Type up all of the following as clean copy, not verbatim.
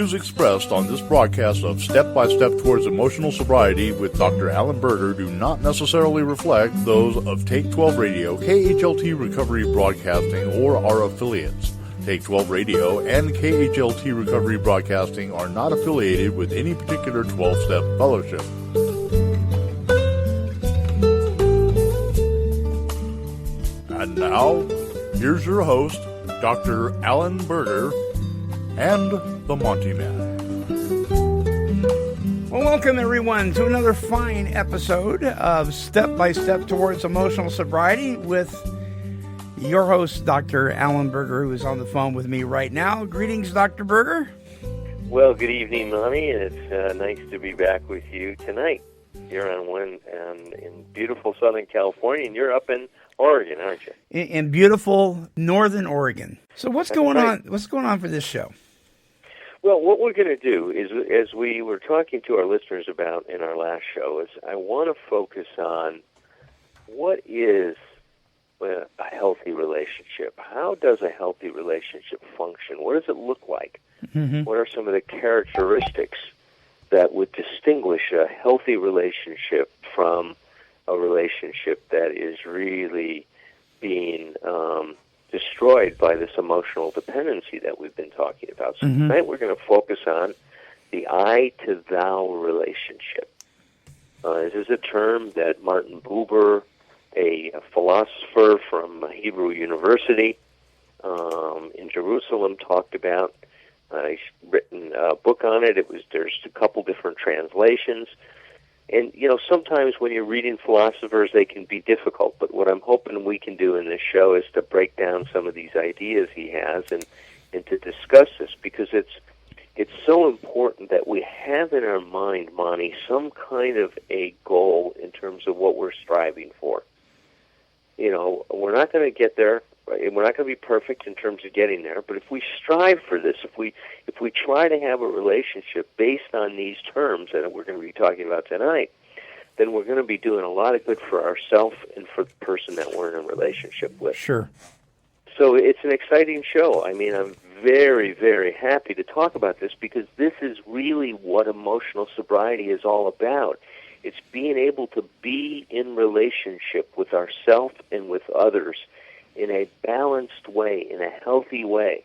views expressed on this broadcast of Step by Step Towards Emotional Sobriety with Dr. Alan Berger do not necessarily reflect those of Take 12 Radio, KHLT Recovery Broadcasting, or our affiliates. Take 12 Radio and KHLT Recovery Broadcasting are not affiliated with any particular 12-step fellowship. And now, here's your host, Dr. Alan Berger, and the Monty Man. Well, welcome everyone to another fine episode of Step by Step Towards Emotional Sobriety with your host, Dr. Alan Berger, who is on the phone with me right now. Greetings, Dr. Berger. Well, good evening, Monty. It's nice to be back with you tonight. You're on one in beautiful Southern California, and you're up in Oregon, aren't you? In beautiful Northern Oregon. So what's going on? What's going on for this show? Well, what we're going to do is, as we were talking to our listeners about in our last show, is I want to focus on what is a healthy relationship. How does a healthy relationship function? What does it look like? Mm-hmm. What are some of the characteristics that would distinguish a healthy relationship from a relationship that is really being destroyed by this emotional dependency that we've been talking about. So tonight we're going to focus on the I to thou relationship. This is a term that Martin Buber, a philosopher from Hebrew University in Jerusalem, talked about. He's written a book on it. There's a couple different translations. And, you know, sometimes when you're reading philosophers, they can be difficult. But what I'm hoping we can do in this show is to break down some of these ideas he has and to discuss this, because it's so important that we have in our mind, Monty, some kind of a goal in terms of what we're striving for. You know, we're not going to get there. Right? We're not going to be perfect in terms of getting there, but if we strive for this, if we try to have a relationship based on these terms that we're going to be talking about tonight, then we're going to be doing a lot of good for ourselves and for the person that we're in a relationship with. Sure. So it's an exciting show. I mean, I'm very, very happy to talk about this, because this is really what emotional sobriety is all about. It's being able to be in relationship with ourselves and with others in a balanced way, in a healthy way.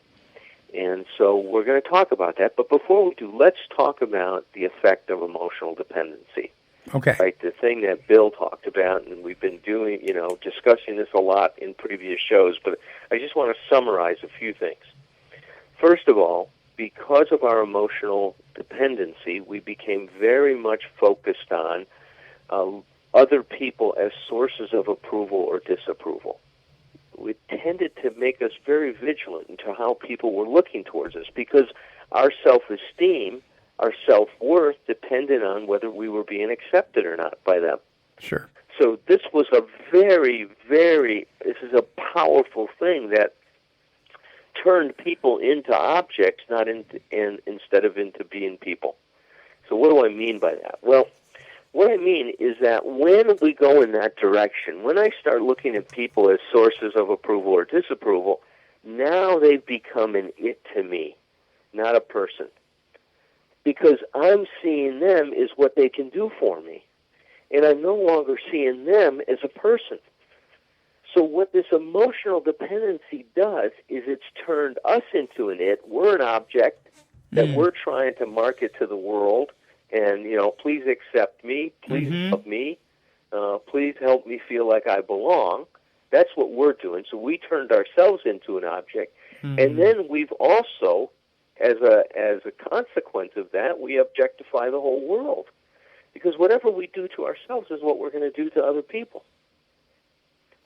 And so we're going to talk about that. But before we do, let's talk about the effect of emotional dependency. Okay. Right, the thing that Bill talked about, and we've been doing, discussing this a lot in previous shows, but I just want to summarize a few things. First of all, because of our emotional dependency, we became very much focused on other people as sources of approval or disapproval. It tended to make us very vigilant into how people were looking towards us, because our self-esteem, our self-worth depended on whether we were being accepted or not by them. Sure. So this was a this is a powerful thing that turned people into objects, instead of into being people. So what do I mean by that? Well, what I mean is that when we go in that direction, when I start looking at people as sources of approval or disapproval, now they've become an it to me, not a person. Because I'm seeing them as what they can do for me, and I'm no longer seeing them as a person. So what this emotional dependency does is it's turned us into an it. We're an object that we're trying to market to the world. And, please accept me, please love me, please help me feel like I belong. That's what we're doing. So we turned ourselves into an object. And then we've also, as a consequence of that, we objectify the whole world. Because whatever we do to ourselves is what we're going to do to other people.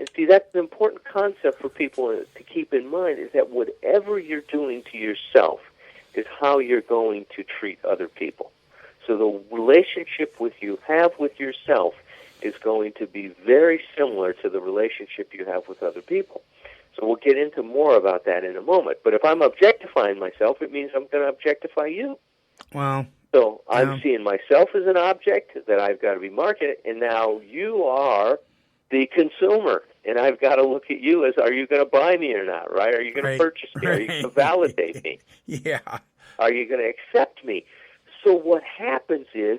And see, that's an important concept for people to keep in mind, is that whatever you're doing to yourself is how you're going to treat other people. So the relationship you have with yourself is going to be very similar to the relationship you have with other people. So we'll get into more about that in a moment. But if I'm objectifying myself, it means I'm going to objectify you. Wow. So I'm seeing myself as an object that I've got to be marketed, and now you are the consumer, and I've got to look at you as, are you going to buy me or not, right? Are you going to purchase me? Are you going to validate me? Yeah. Are you going to accept me? So what happens is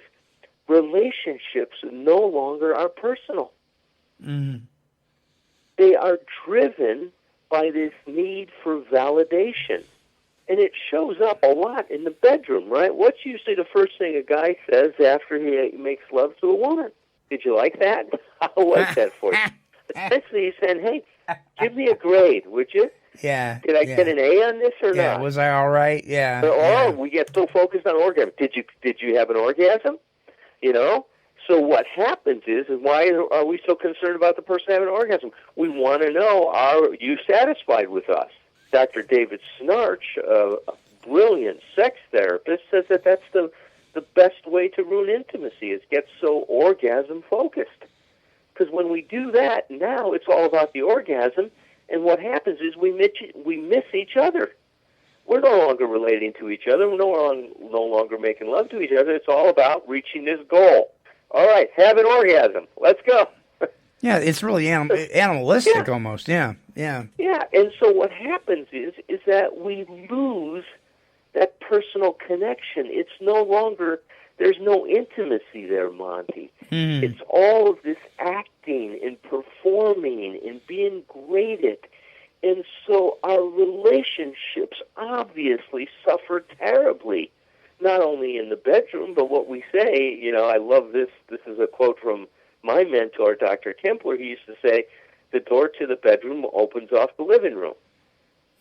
relationships no longer are personal. Mm-hmm. They are driven by this need for validation. And it shows up a lot in the bedroom, right? What's usually the first thing a guy says after he makes love to a woman? Did you like that? I like that for you. Essentially, he's saying, hey, give me a grade, would you? Yeah. Did I get an A on this or not? Was I all right? Yeah. We get so focused on orgasm. Did you have an orgasm? You know? So what happens is why are we so concerned about the person having an orgasm? We want to know, are you satisfied with us? Dr. David Snarch, a brilliant sex therapist, says that that's the best way to ruin intimacy, is get so orgasm-focused. Because when we do that, now it's all about the orgasm, and what happens is we miss each other. We're no longer relating to each other. We're no longer making love to each other. It's all about reaching this goal. All right, have an orgasm. Let's go. Yeah, it's really animalistic almost. Yeah. Yeah, and so what happens is that we lose that personal connection. It's no longer, there's no intimacy there, Monty. Mm-hmm. It's all of this acting and performing and being graded. And so our relationships obviously suffer terribly, not only in the bedroom, but what we say, I love this. This is a quote from my mentor, Dr. Kempler. He used to say, the door to the bedroom opens off the living room.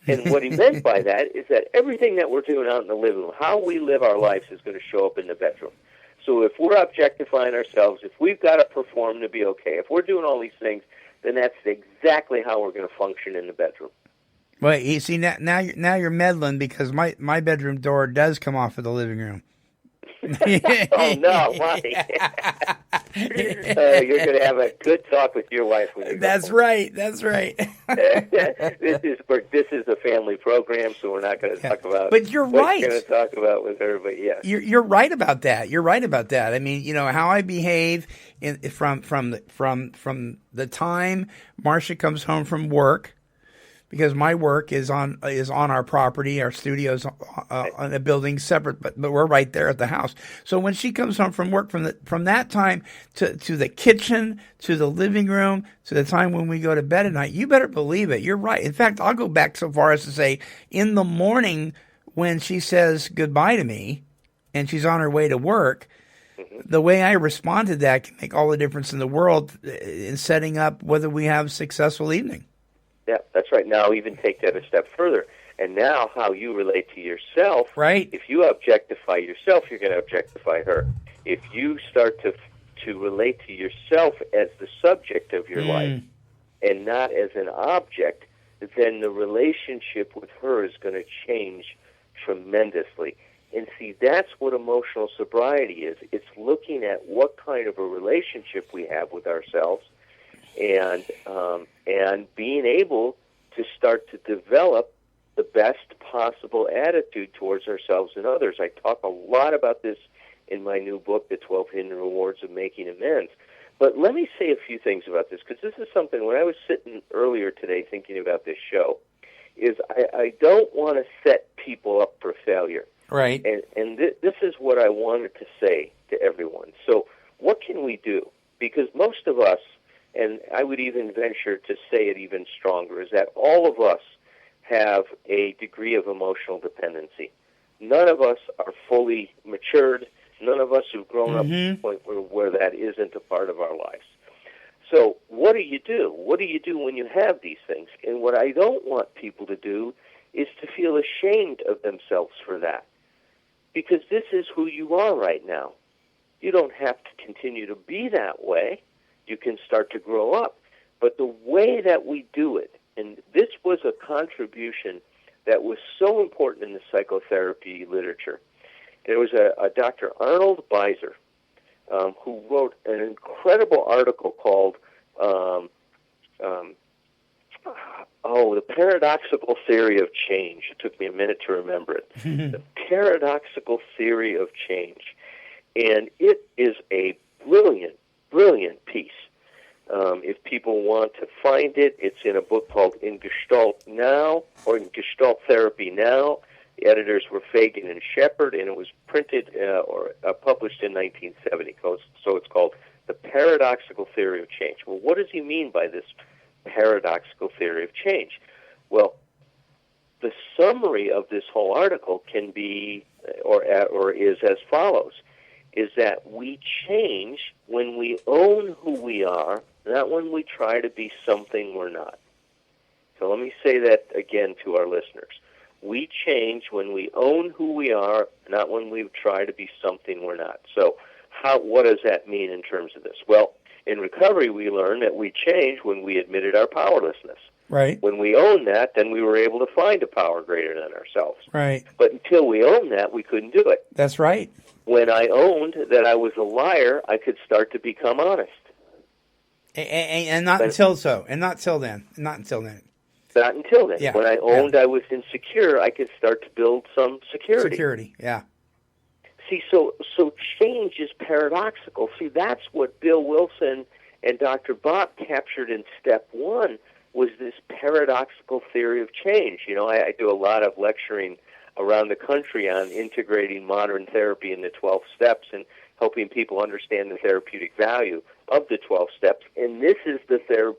And what he meant by that is that everything that we're doing out in the living room, how we live our lives, is going to show up in the bedroom. So if we're objectifying ourselves, if we've got to perform to be okay, if we're doing all these things, then that's exactly how we're going to function in the bedroom. Well, you see, now you're meddling, because my bedroom door does come off of the living room. Oh, no, Monty. You're going to have a good talk with your wife when you go That's home. right. That's right. This is a family program, so we're not going to talk about. But you're what right. We're going to talk about with her. But yes, you're right about that. You're right about that. I mean, how I behave from the time Marcia comes home from work, because my work is on our property. Our studio's on a building separate, but we're right there at the house. So when she comes home from work, from that time to the kitchen, to the living room, to the time when we go to bed at night, you better believe it. You're right. In fact, I'll go back so far as to say, in the morning when she says goodbye to me and she's on her way to work, the way I respond to that can make all the difference in the world in setting up whether we have a successful evening. Yeah, that's right. Now even take that a step further. And now how you relate to yourself. Right. If you objectify yourself, you're going to objectify her. If you start to relate to yourself as the subject of your life and not as an object, then the relationship with her is going to change tremendously. And see, that's what emotional sobriety is. It's looking at what kind of a relationship we have with ourselves, and being able to start to develop the best possible attitude towards ourselves and others. I talk a lot about this in my new book, The 12 Hidden Rewards of Making Amends. But let me say a few things about this, because this is something, when I was sitting earlier today thinking about this show, is I don't want to set people up for failure. Right. And this is what I wanted to say to everyone. So what can we do? Because most of us, and I would even venture to say it even stronger, is that all of us have a degree of emotional dependency. None of us are fully matured. None of us have grown up to the point where that isn't a part of our lives. So what do you do? What do you do when you have these things? And what I don't want people to do is to feel ashamed of themselves for that, because this is who you are right now. You don't have to continue to be that way. You can start to grow up. But the way that we do it, and this was a contribution that was so important in the psychotherapy literature. There was a Dr. Arnold Beiser who wrote an incredible article called The Paradoxical Theory of Change. It took me a minute to remember it. The Paradoxical Theory of Change. And it is a brilliant, brilliant piece. If people want to find it, it's in a book called In Gestalt Now, or In Gestalt Therapy Now, The editors were Fagan and Shepard, and it was printed or published in 1970. So it's called The Paradoxical Theory of Change. Well, what does he mean by this paradoxical theory of change? Well, the summary of this whole article can be, or is as follows, is that we change when we own who we are, not when we try to be something we're not. So let me say that again to our listeners. We change when we own who we are, not when we try to be something we're not. So what does that mean in terms of this? Well, in recovery, we learn that we change when we admitted our powerlessness. Right. When we own that, then we were able to find a power greater than ourselves. Right. But until we owned that, we couldn't do it. That's right. When I owned that I was a liar, I could start to become honest. And not until so. And not till then. Not until then. Not until then. Yeah. When I owned I was insecure, I could start to build some security. Security, yeah. See, so change is paradoxical. See, that's what Bill Wilson and Dr. Bob captured in step one, was this paradoxical theory of change. You know, I do a lot of lecturing around the country on integrating modern therapy in the 12 steps and helping people understand the therapeutic value of the 12 steps. And this is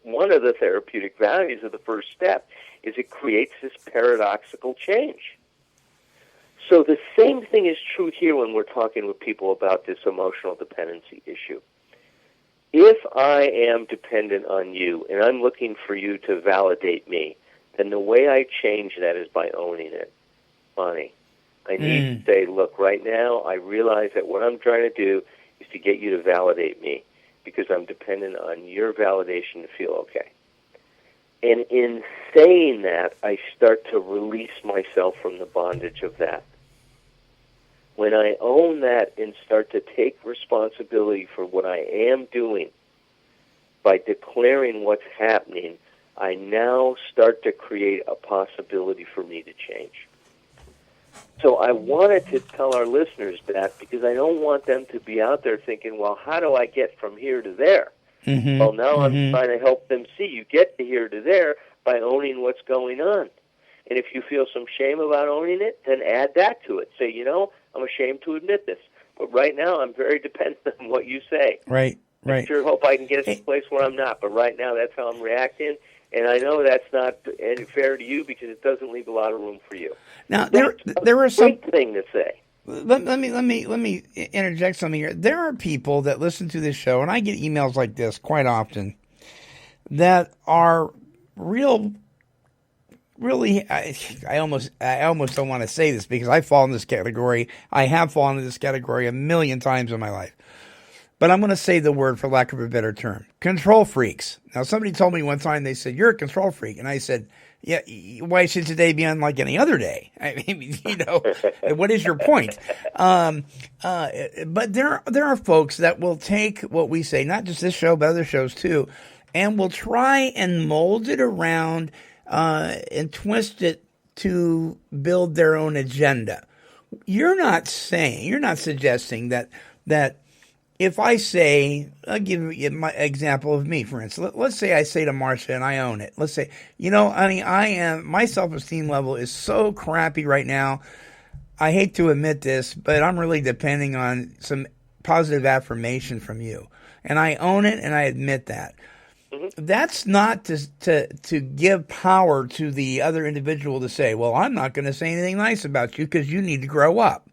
one of the therapeutic values of the first step, is it creates this paradoxical change. So the same thing is true here when we're talking with people about this emotional dependency issue. If I am dependent on you and I'm looking for you to validate me, then the way I change that is by owning it. Bonnie, I need to say, look, right now I realize that what I'm trying to do is to get you to validate me because I'm dependent on your validation to feel okay. And in saying that, I start to release myself from the bondage of that. When I own that and start to take responsibility for what I am doing by declaring what's happening, I now start to create a possibility for me to change. So I wanted to tell our listeners that because I don't want them to be out there thinking, well, how do I get from here to there? Mm-hmm. Well, now I'm trying to help them see you get to here to there by owning what's going on. And if you feel some shame about owning it, then add that to it. Say, you know, I'm ashamed to admit this, but right now I'm very dependent on what you say. Right. I sure hope I can get to a place where I'm not, but right now that's how I'm reacting. And I know that's not fair to you because it doesn't leave a lot of room for you. Now there are some great thing to say. Let me interject something here. There are people that listen to this show, and I get emails like this quite often, that are really. I almost don't want to say this because I fall in this category. I have fallen in this category a million times in my life. But I'm going to say the word, for lack of a better term, control freaks. Now, somebody told me one time, they said, you're a control freak. And I said, yeah, why should today be unlike any other day? I mean, you know, what is your point? But there are folks that will take what we say, not just this show, but other shows too, and will try and mold it around and twist it to build their own agenda. You're not suggesting that if I say, I'll give you my example of me, for instance. Let's say I say to Marcia, and I own it. Let's say, you know, honey, my self-esteem level is so crappy right now. I hate to admit this, but I'm really depending on some positive affirmation from you. And I own it, and I admit that. That's not to give power to the other individual to say, well, I'm not going to say anything nice about you because you need to grow up,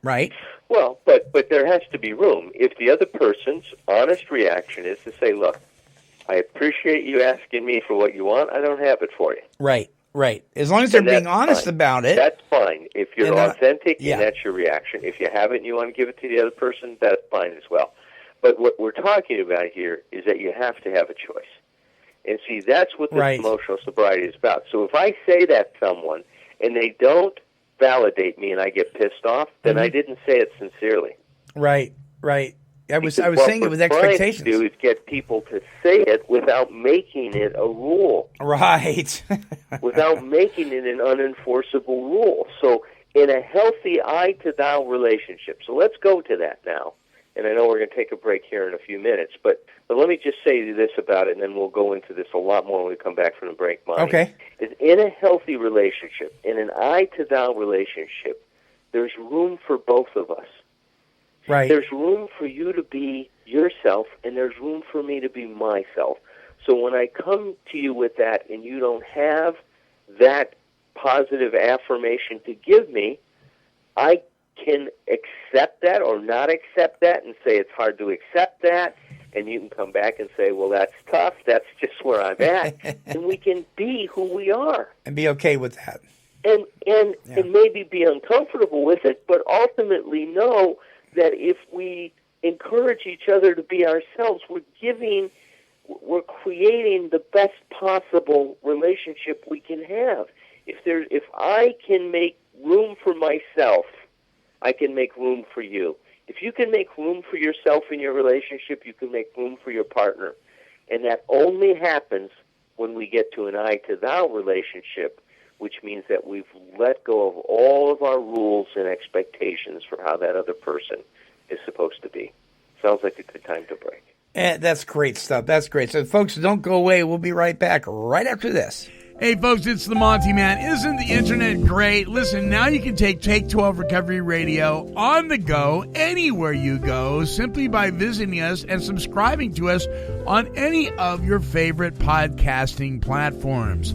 right? Well, but there has to be room. If the other person's honest reaction is to say, look, I appreciate you asking me for what you want, I don't have it for you. Right. As long as they're being honest about it. That's fine. If you're authentic and that's your reaction. If you haven't and you want to give it to the other person, that's fine as well. But what we're talking about here is that you have to have a choice. And see, that's what this emotional sobriety is about. So if I say that to someone and they don't validate me and I get pissed off, then I didn't say it sincerely. Right. I was saying it with expectations. What we're trying to do is get people to say it without making it a rule. Right. Without making it an unenforceable rule. So in a healthy I to thou relationship, so let's go to that now. and I know we're going to take a break here in a few minutes, but let me just say this about it, and then we'll go into this a lot more when we come back from the break, Monty. Okay. Is in a healthy relationship, in an I-to-thou relationship, there's room for both of us. Right. There's room for you to be yourself, and there's room for me to be myself. So when I come to you with that and you don't have that positive affirmation to give me, I can accept that or not accept that and say it's hard to accept that, and you can come back and say, well, that's tough, that's just where I'm at, and we can be who we are. And be okay with that. And maybe be uncomfortable with it, but ultimately know that if we encourage each other to be ourselves, we're creating the best possible relationship we can have. If I can make room for myself, I can make room for you. If you can make room for yourself in your relationship, you can make room for your partner. And that only happens when we get to an I-to-thou relationship, which means that we've let go of all of our rules and expectations for how that other person is supposed to be. Sounds like a good time to break. That's great stuff. That's great. So, folks, don't go away. We'll be right back right after this. Hey, folks, it's the Monty Man. Isn't the internet great? Listen, now you can take 12 Recovery Radio on the go, anywhere you go, simply by visiting us and subscribing to us on any of your favorite podcasting platforms.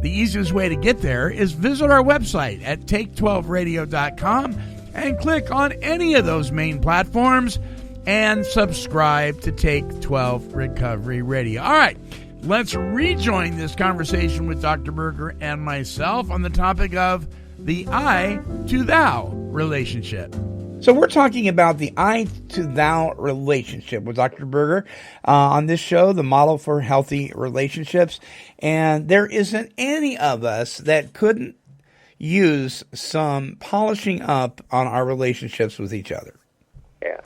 The easiest way to get there is visit our website at take12radio.com and click on any of those main platforms and subscribe to Take 12 Recovery Radio. All right. Let's rejoin this conversation with Dr. Berger and myself on the topic of the I-to-thou relationship. So we're talking about the I-to-thou relationship with Dr. Berger on this show, the model for healthy relationships. And there isn't any of us that couldn't use some polishing up on our relationships with each other. Yeah.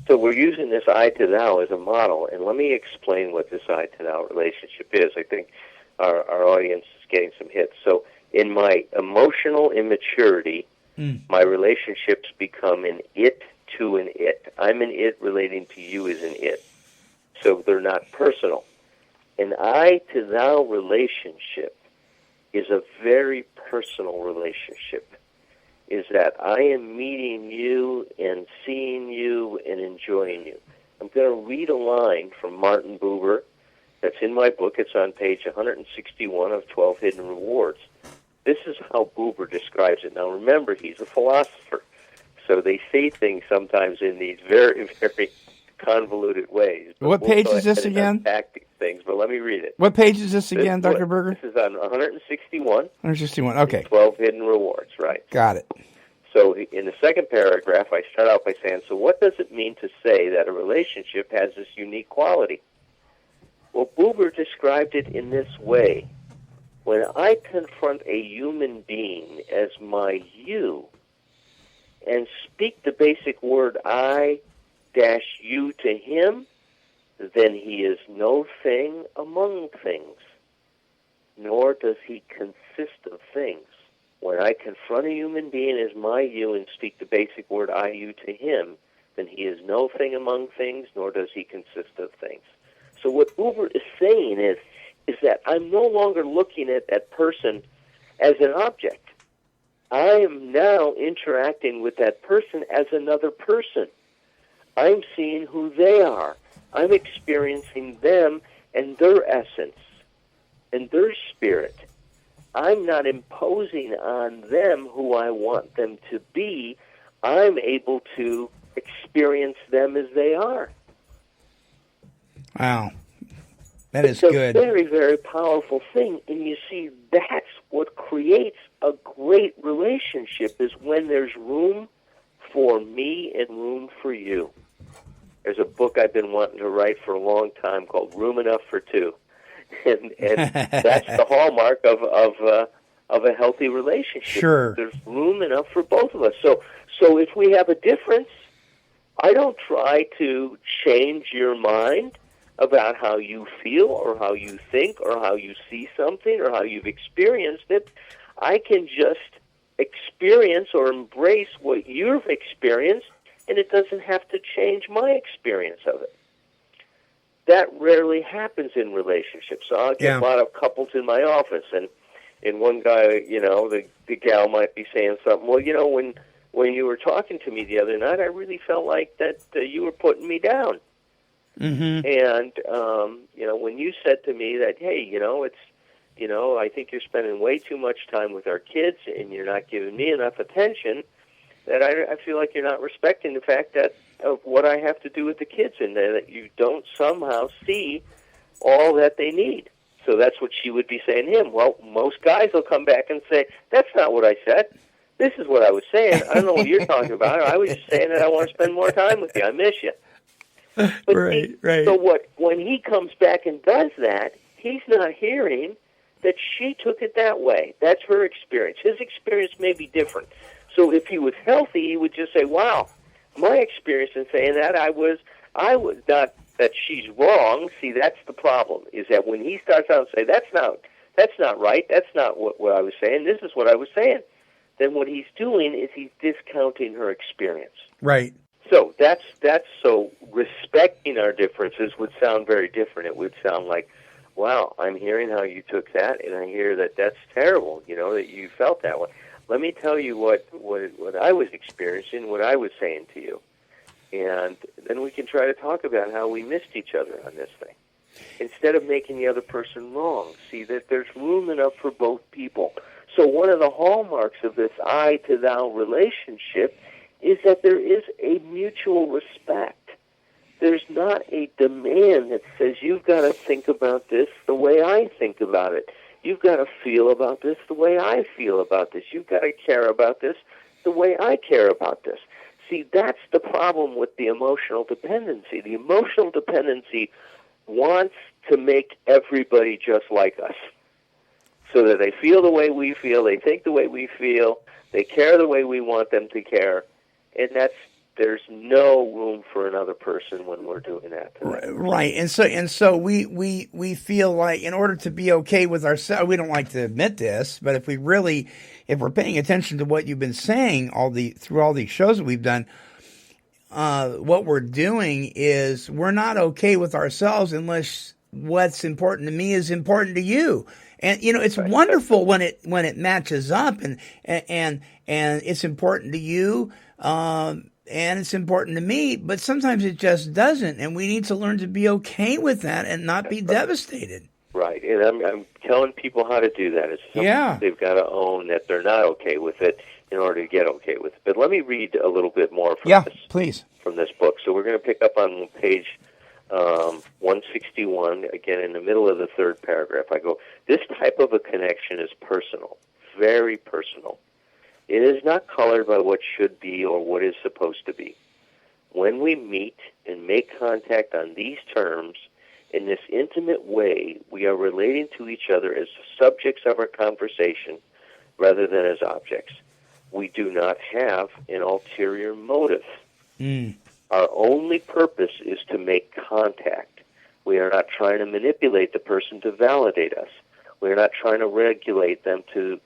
So we're using this I-to-thou as a model, and let me explain what this I-to-thou relationship is. I think our audience is getting some hits. So in my emotional immaturity, my relationships become an it to an it. I'm an it relating to you as an it. So they're not personal. An I-to-thou relationship is a very personal relationship. Is that I am meeting you and seeing you and enjoying you. I'm going to read a line from Martin Buber that's in my book. It's on page 161 of 12 Hidden Rewards. This is how Buber describes it. Now, remember, he's a philosopher, so they say things sometimes in these very, very convoluted ways. But what page is this again? Things, but let me read it. What page is this again, Dr. Berger? This is on 161. 161, okay. 12 Hidden Rewards, right. Got it. So in the second paragraph, I start out by saying, so what does it mean to say that a relationship has this unique quality? Well, Buber described it in this way. When I confront a human being as my you and speak the basic word I-you to him, then he is no thing among things, nor does he consist of things. When I confront a human being as my you and speak the basic word I-you to him, then he is no thing among things, nor does he consist of things. So what Buber is saying is that I'm no longer looking at that person as an object. I am now interacting with that person as another person. I'm seeing who they are. I'm experiencing them and their essence and their spirit. I'm not imposing on them who I want them to be. I'm able to experience them as they are. Wow. That is good. It's a very, very powerful thing. And you see, that's what creates a great relationship, is when there's room for me and room for you. There's a book I've been wanting to write for a long time called Room Enough for Two. And that's the hallmark of a healthy relationship. Sure. There's room enough for both of us. So if we have a difference, I don't try to change your mind about how you feel or how you think or how you see something or how you've experienced it. I can just experience or embrace what you've experienced and it doesn't have to change my experience of it. That rarely happens in relationships. So I'll get a lot of couples in my office, and one guy, the gal might be saying something. Well, when you were talking to me the other night, I really felt like that you were putting me down. Mm-hmm. And when you said to me that, hey, I think you're spending way too much time with our kids, and you're not giving me enough attention, that I feel like you're not respecting the fact that of what I have to do with the kids, and that you don't somehow see all that they need. So that's what she would be saying to him. Well, most guys will come back and say, that's not what I said. This is what I was saying. I don't know what you're talking about. I was just saying that I want to spend more time with you. I miss you. But right. So when he comes back and does that, he's not hearing that she took it that way. That's her experience. His experience may be different. So if he was healthy, he would just say, wow, my experience in saying that, I was not that she's wrong. See, that's the problem, is that when he starts out and say, that's not right, that's not what I was saying, this is what I was saying, then what he's doing is he's discounting her experience. Right. So that's so respecting our differences would sound very different. It would sound like, wow, I'm hearing how you took that, and I hear that that's terrible, that you felt that way. Let me tell you what I was experiencing, what I was saying to you. And then we can try to talk about how we missed each other on this thing. Instead of making the other person wrong, see that there's room enough for both people. So one of the hallmarks of this I to thou relationship is that there is a mutual respect. There's not a demand that says you've got to think about this the way I think about it. You've got to feel about this the way I feel about this. You've got to care about this the way I care about this. See, that's the problem with the emotional dependency. The emotional dependency wants to make everybody just like us, so that they feel the way we feel, they think the way we feel, they care the way we want them to care, and there's no room for another person when we're doing that. Right, and so we feel like in order to be okay with ourselves, we don't like to admit this, but if we're paying attention to what you've been saying through all these shows that we've done, what we're doing is we're not okay with ourselves unless what's important to me is important to you. And it's wonderful when it matches up and it's important to you. And it's important to me, but sometimes it just doesn't, and we need to learn to be okay with that and not be devastated. Right, and I'm telling people how to do that. It's something they've got to own that they're not okay with it in order to get okay with it. But let me read a little bit more from this book. So we're going to pick up on page 161, again in the middle of the third paragraph. I go, this type of a connection is personal, very personal. It is not colored by what should be or what is supposed to be. When we meet and make contact on these terms, in this intimate way, we are relating to each other as subjects of our conversation rather than as objects. We do not have an ulterior motive. Our only purpose is to make contact. We are not trying to manipulate the person to validate us. We are not trying to regulate them to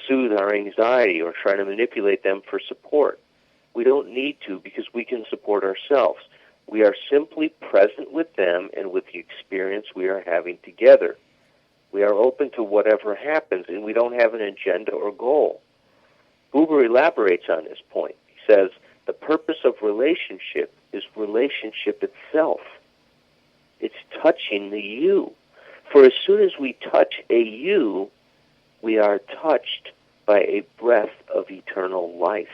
soothe our anxiety or try to manipulate them for support. We don't need to, because we can support ourselves. We are simply present with them and with the experience we are having together. We are open to whatever happens, and we don't have an agenda or goal. Buber elaborates on this point. He says, the purpose of relationship is relationship itself. It's touching the you. For as soon as we touch a you, we are touched by a breath of eternal life.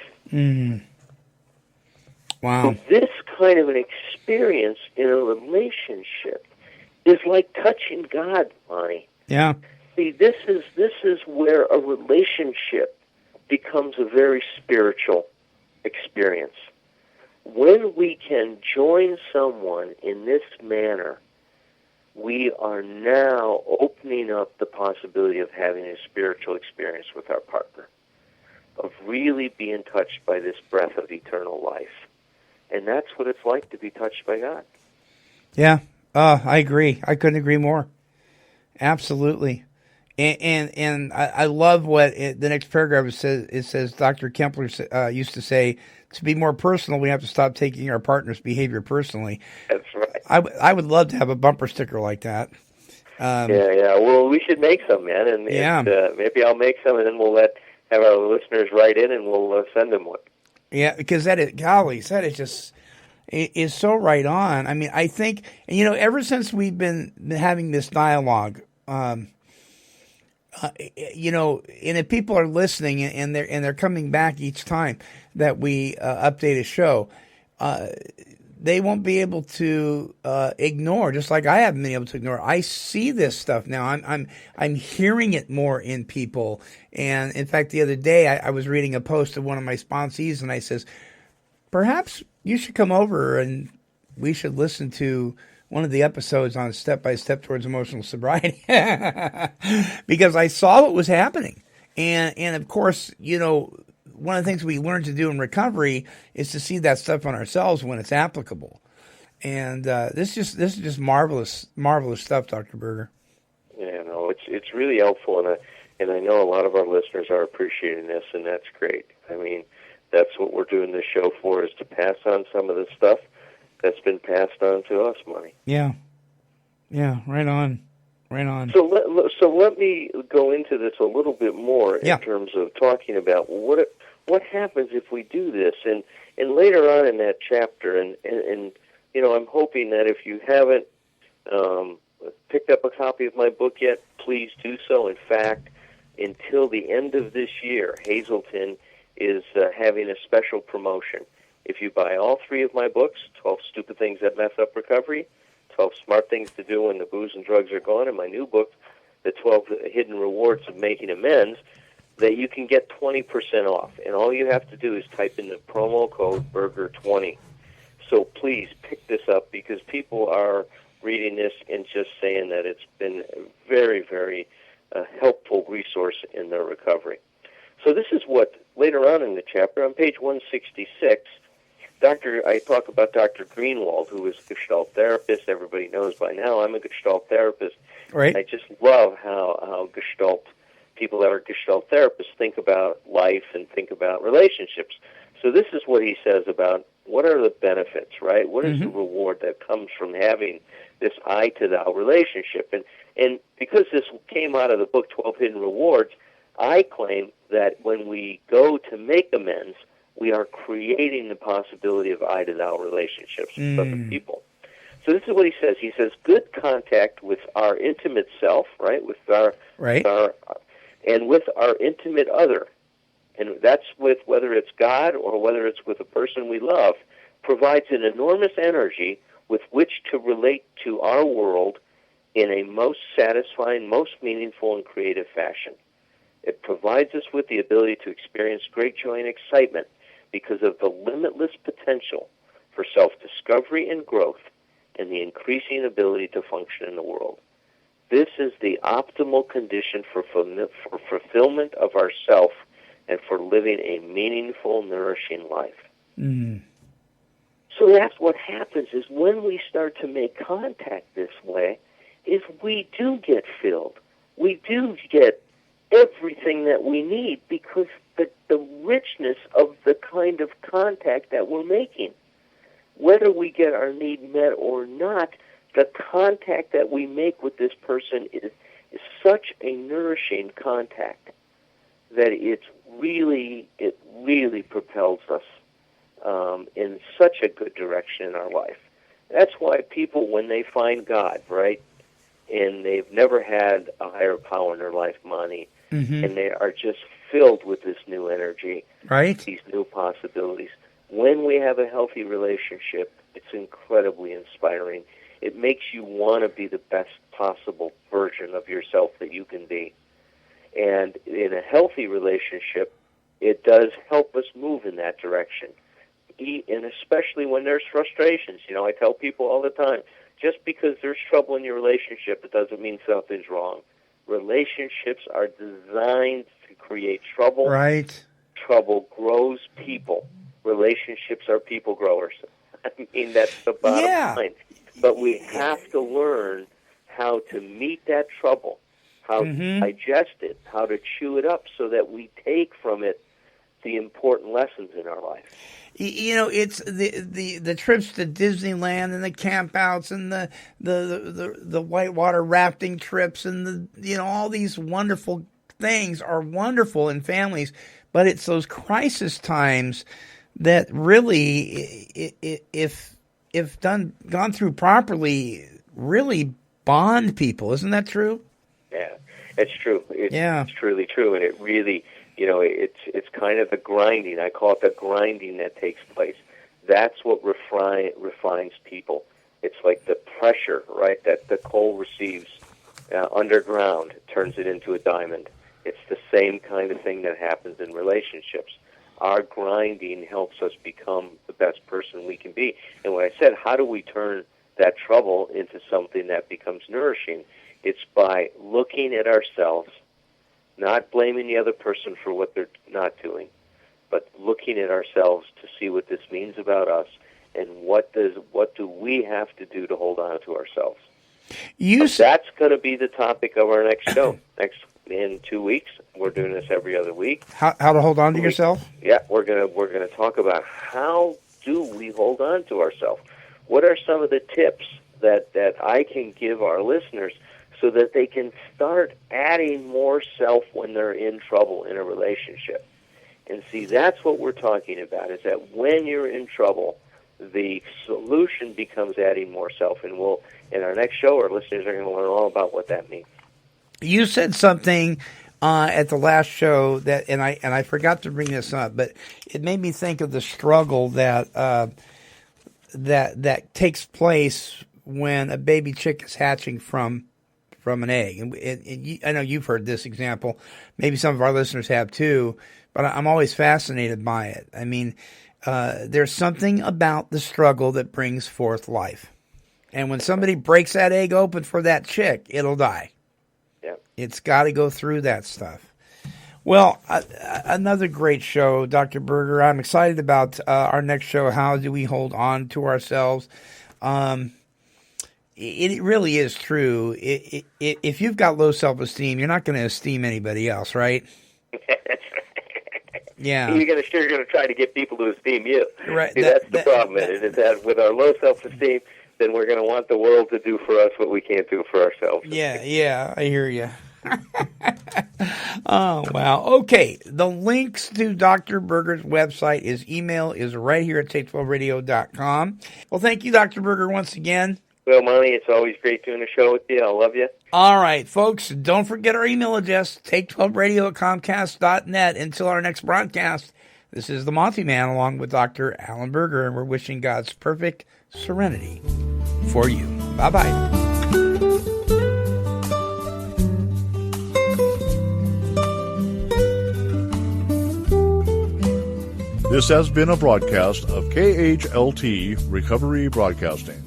Wow. So this kind of an experience in a relationship is like touching God, Lonnie. Yeah. See, this is where a relationship becomes a very spiritual experience. When we can join someone in this manner, we are now opening up the possibility of having a spiritual experience with our partner, of really being touched by this breath of eternal life. And that's what it's like to be touched by God. Yeah, I agree. I couldn't agree more. Absolutely. And I love what the next paragraph says. It says Dr. Kempler used to say, to be more personal, we have to stop taking our partner's behavior personally. That's right. I would love to have a bumper sticker like that. Yeah. Well, we should make some, man, and maybe I'll make some, and then we'll have our listeners write in, and we'll send them one. Yeah, because that is just is so right on. I mean, I think, ever since we've been having this dialogue, and if people are listening and they're coming back each time that we update a show, they won't be able to ignore, just like I haven't been able to ignore. I see this stuff now. I'm hearing it more in people. And in fact, the other day I was reading a post of one of my sponsees, and I says, perhaps you should come over and we should listen to one of the episodes on Step by Step Towards Emotional Sobriety, because I saw what was happening. And of course, one of the things we learn to do in recovery is to see that stuff on ourselves when it's applicable. And this is just marvelous stuff, Dr. Berger. Yeah, no, it's really helpful, and I know a lot of our listeners are appreciating this, and that's great. I mean, that's what we're doing this show for, is to pass on some of the stuff that's been passed on to us, Monty. Yeah, right on. So let me go into this a little bit more in terms of talking about what happens if we do this, and later on in that chapter, and I'm hoping that if you haven't picked up a copy of my book yet, please do so. In fact, until the end of this year, Hazelton is having a special promotion. If you buy all 3 of my books, 12 Stupid Things That Mess Up Recovery, 12 Smart Things to Do When the Booze and Drugs Are Gone, and my new book, The 12 Hidden Rewards of Making Amends, that you can get 20% off. And all you have to do is type in the promo code BURGER20. So please pick this up, because people are reading this and just saying that it's been a very, very helpful resource in their recovery. So this is what, later on in the chapter, on page 166, I talk about Dr. Greenwald, who is a Gestalt therapist. Everybody knows by now I'm a Gestalt therapist. Right. I just love how Gestalt people that are Gestalt therapists think about life and think about relationships. So this is what he says about what are the benefits, right? What is the reward that comes from having this I to thou relationship? And because this came out of the book 12 Hidden Rewards, I claim that when we go to make amends, we are creating the possibility of I to thou relationships with other people. So this is what he says. He says, good contact with our intimate self, right? With our and with our intimate other, and that's with whether it's God or whether it's with a person we love, provides an enormous energy with which to relate to our world in a most satisfying, most meaningful, and creative fashion. It provides us with the ability to experience great joy and excitement because of the limitless potential for self-discovery and growth and the increasing ability to function in the world. This is the optimal condition for fulfillment of ourself and for living a meaningful, nourishing life. So that's what happens is when we start to make contact this way, is we do get filled. We do get everything that we need because the richness of the kind of contact that we're making. Whether we get our need met or not, the contact that we make with this person is such a nourishing contact that it really propels us in such a good direction in our life. That's why people, when they find God, right, and they've never had a higher power in their life, Monty, and they are just filled with this new energy, right? These new possibilities. When we have a healthy relationship, it's incredibly inspiring. It makes you want to be the best possible version of yourself that you can be. And in a healthy relationship, it does help us move in that direction. And especially when there's frustrations. I tell people all the time, just because there's trouble in your relationship, it doesn't mean something's wrong. Relationships are designed to create trouble. Right. Trouble grows people. Relationships are people growers. I mean, that's the bottom line. But we have to learn how to meet that trouble how to digest it, how to chew it up so that we take from it the important lessons in our life. You know, it's the trips to Disneyland and the campouts and the whitewater rafting trips and all these wonderful things are wonderful in families, but it's those crisis times that really, if gone through properly, really bond people. Isn't that true? Yeah, it's true. It's truly true, and it really, it's kind of the grinding. I call it the grinding that takes place. That's what refines people. It's like the pressure, right, that the coal receives underground turns it into a diamond. It's the same kind of thing that happens in relationships. Our grinding helps us become the best person we can be. And when I said, how do we turn that trouble into something that becomes nourishing? It's by looking at ourselves, not blaming the other person for what they're not doing, but looking at ourselves to see what this means about us and what do we have to do to hold on to ourselves. That's going to be the topic of our next show. In 2 weeks, we're doing this every other week. How to hold on to yourself? Yeah, we're gonna talk about how do we hold on to ourselves. What are some of the tips that I can give our listeners so that they can start adding more self when they're in trouble in a relationship? And see, that's what we're talking about, is that when you're in trouble, the solution becomes adding more self. And in our next show, our listeners are going to learn all about what that means. You said something at the last show that, and I forgot to bring this up, but it made me think of the struggle that takes place when a baby chick is hatching from an egg. And I know you've heard this example. Maybe some of our listeners have too, but I'm always fascinated by it. I mean, there's something about the struggle that brings forth life. And when somebody breaks that egg open for that chick, it'll die. Yeah. It's got to go through that stuff. Well, another great show, Dr. Berger. I'm excited about our next show, How Do We Hold On to Ourselves? It really is true. If you've got low self-esteem, you're not going to esteem anybody else, right? Yeah. You're going to try to get people to esteem you. Right. See, that's the problem. Is that with our low self-esteem, then we're going to want the world to do for us what we can't do for ourselves. Yeah, I hear you. Oh, wow. Okay, the links to Dr. Berger's website, his email is right here at take12radio.com. Well, thank you, Dr. Berger, once again. Well, Monty, it's always great doing a show with you. I love you. All right, folks, don't forget our email address, take12radio@comcast.net. Until our next broadcast, this is the Monty Man along with Dr. Alan Berger, and we're wishing God's perfect serenity for you. Bye-bye. This has been a broadcast of KHLT Recovery Broadcasting.